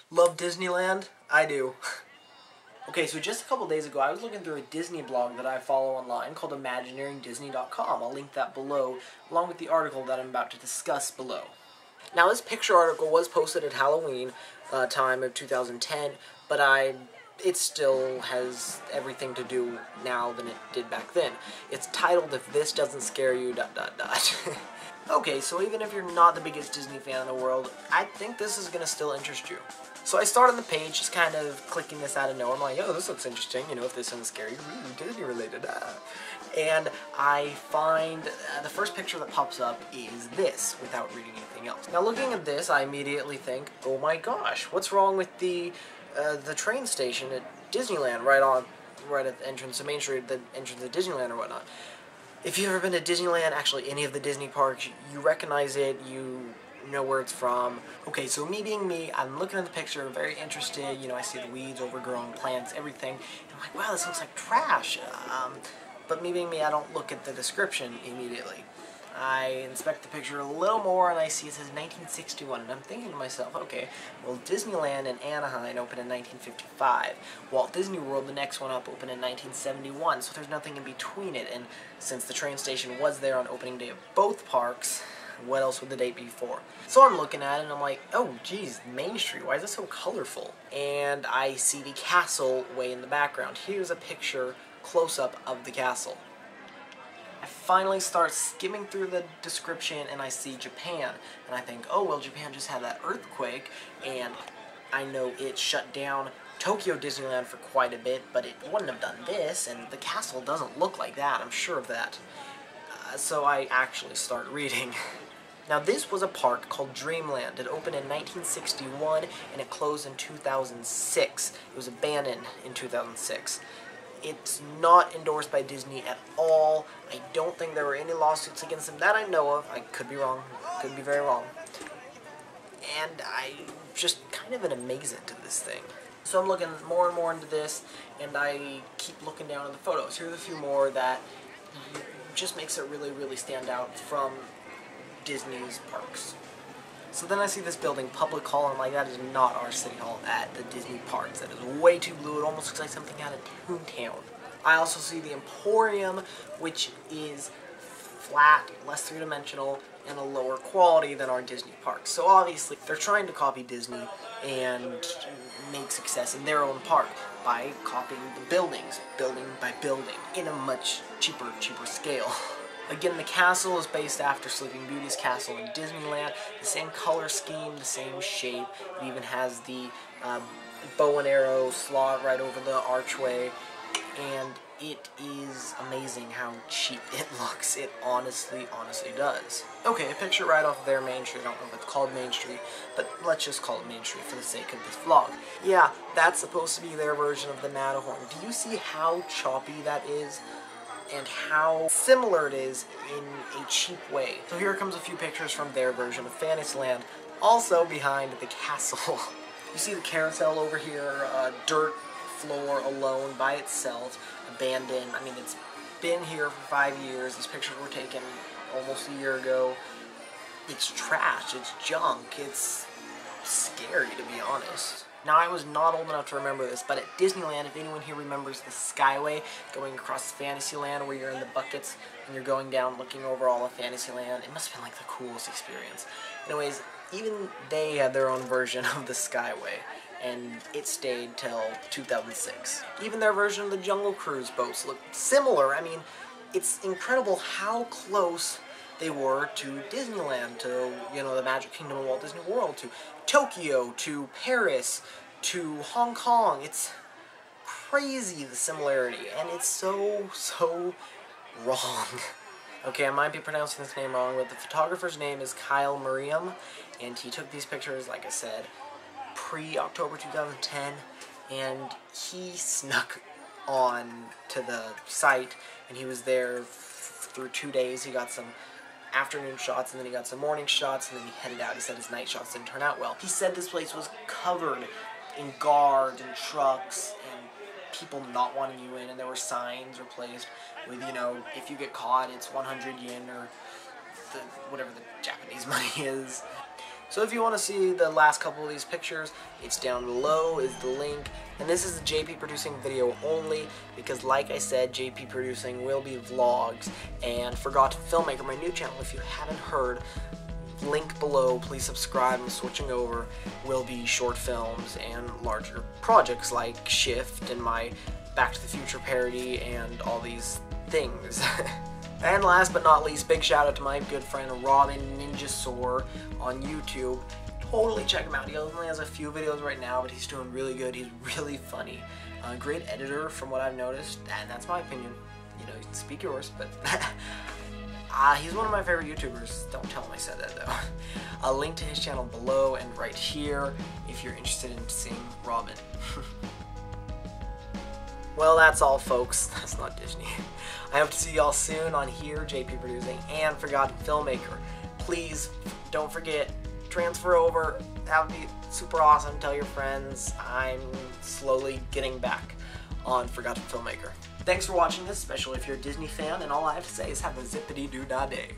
Love Disneyland? I do. Okay, so just a couple days ago, I was looking through a Disney blog that I follow online called ImagineeringDisney.com. I'll link that below, along with the article that I'm about to discuss below. Now, this picture article was posted at Halloween time of 2010, but it still has everything to do now than it did back then. It's titled, "If This Doesn't Scare You, ... Okay, so even if you're not the biggest Disney fan in the world, I think this is going to still interest you. So I start on the page, just kind of clicking this out of nowhere. I'm like, oh, this looks interesting, you know, if this doesn't scare you, Disney related, And I find the first picture that pops up is this, without reading anything else. Now, looking at this, I immediately think, oh my gosh, what's wrong with the train station at Disneyland, right at the entrance to Main Street, the entrance to Disneyland or whatnot? If you've ever been to Disneyland, actually any of the Disney parks, you recognize it, you know where it's from. Okay, so me being me, I'm looking at the picture, very interested, you know, I see the weeds, overgrown plants, everything, and I'm like, wow, this looks like trash. But me being me, I don't look at the description immediately. I inspect the picture a little more, and I see it says 1961, and I'm thinking to myself, okay, well, Disneyland in Anaheim opened in 1955. Walt Disney World, the next one up, opened in 1971, so there's nothing in between it, and since the train station was there on opening day of both parks, what else would the date be for? So I'm looking at it, and I'm like, oh, geez, Main Street, why is this so colorful? And I see the castle way in the background. Here's a picture, close-up of the castle. I finally start skimming through the description, and I see Japan, and I think, oh, well, Japan just had that earthquake, and I know it shut down Tokyo Disneyland for quite a bit, but it wouldn't have done this, and the castle doesn't look like that, I'm sure of that. So I actually start reading. Now, this was a park called Dreamland. It opened in 1961, and it closed in 2006. It was abandoned in 2006. It's not endorsed by Disney at all. I don't think there were any lawsuits against them that I know of. I could be wrong. Could be very wrong. And I'm just kind of an amazement to this thing. So I'm looking more and more into this, and I keep looking down at the photos. Here's a few more that just makes it really, really stand out from Disney's parks. So then I see this building, Public Hall, and I'm like, that is not our City Hall at the Disney parks. That is way too blue. It almost looks like something out of Toontown. I also see the Emporium, which is flat, less three-dimensional, and a lower quality than our Disney parks. So obviously, they're trying to copy Disney and make success in their own park by copying the buildings, building by building, in a much cheaper scale. Again, the castle is based after Sleeping Beauty's castle in Disneyland. The same color scheme, the same shape. It even has the bow and arrow slot right over the archway. And it is amazing how cheap it looks. It honestly does. Okay, a picture right off of their Main Street. I don't know if it's called Main Street, but let's just call it Main Street for the sake of this vlog. Yeah, that's supposed to be their version of the Matterhorn. Do you see how choppy that is? And how similar it is in a cheap way. So here comes a few pictures from their version of Fantasyland, also behind the castle. You see the carousel over here, dirt floor alone by itself, abandoned. I mean, it's been here for 5 years. These pictures were taken almost a year ago. It's trash, it's junk, it's scary, to be honest. Now, I was not old enough to remember this, but at Disneyland, if anyone here remembers the Skyway going across Fantasyland where you're in the buckets and you're going down looking over all of Fantasyland, it must have been like the coolest experience. Anyways, even they had their own version of the Skyway, and it stayed till 2006. Even their version of the Jungle Cruise boats looked similar. I mean, it's incredible how close they were to Disneyland, to, you know, the Magic Kingdom of Walt Disney World, to Tokyo, to Paris, to Hong Kong. It's crazy, the similarity, and it's so wrong. Okay, I might be pronouncing this name wrong, but the photographer's name is Kyle Miriam, and he took these pictures, like I said, pre-October 2010, and he snuck on to the site, and he was there through 2 days. He got some afternoon shots, and then he got some morning shots, and then he headed out. He said his night shots didn't turn out well. He said this place was covered in guards and trucks and people not wanting you in, and there were signs replaced with, you know, if you get caught, it's 100 yen, or whatever the Japanese money is. So if you want to see the last couple of these pictures, it's down below is the link. And this is a JP Producing video only because, like I said, JP Producing will be vlogs, and ForgottenFilmmaker, my new channel, if you haven't heard, link below, please subscribe. I'm switching over, will be short films and larger projects like Shift and my Back to the Future parody and all these things. And last but not least, big shout out to my good friend Robin Ninja Soar on YouTube. Totally check him out. He only has a few videos right now, but he's doing really good. He's really funny. Great editor from what I've noticed, and that's my opinion. You know, you can speak yours, but he's one of my favorite YouTubers. Don't tell him I said that though. I'll link to his channel below and right here if you're interested in seeing Robin. Well, that's all, folks. That's not Disney. I hope to see y'all soon on here, JP Producing and ForgottenFilmmaker. Please don't forget, transfer over. That would be super awesome. Tell your friends. I'm slowly getting back on ForgottenFilmmaker. Thanks for watching this, especially if you're a Disney fan, and all I have to say is have a zippity-doo-dah day.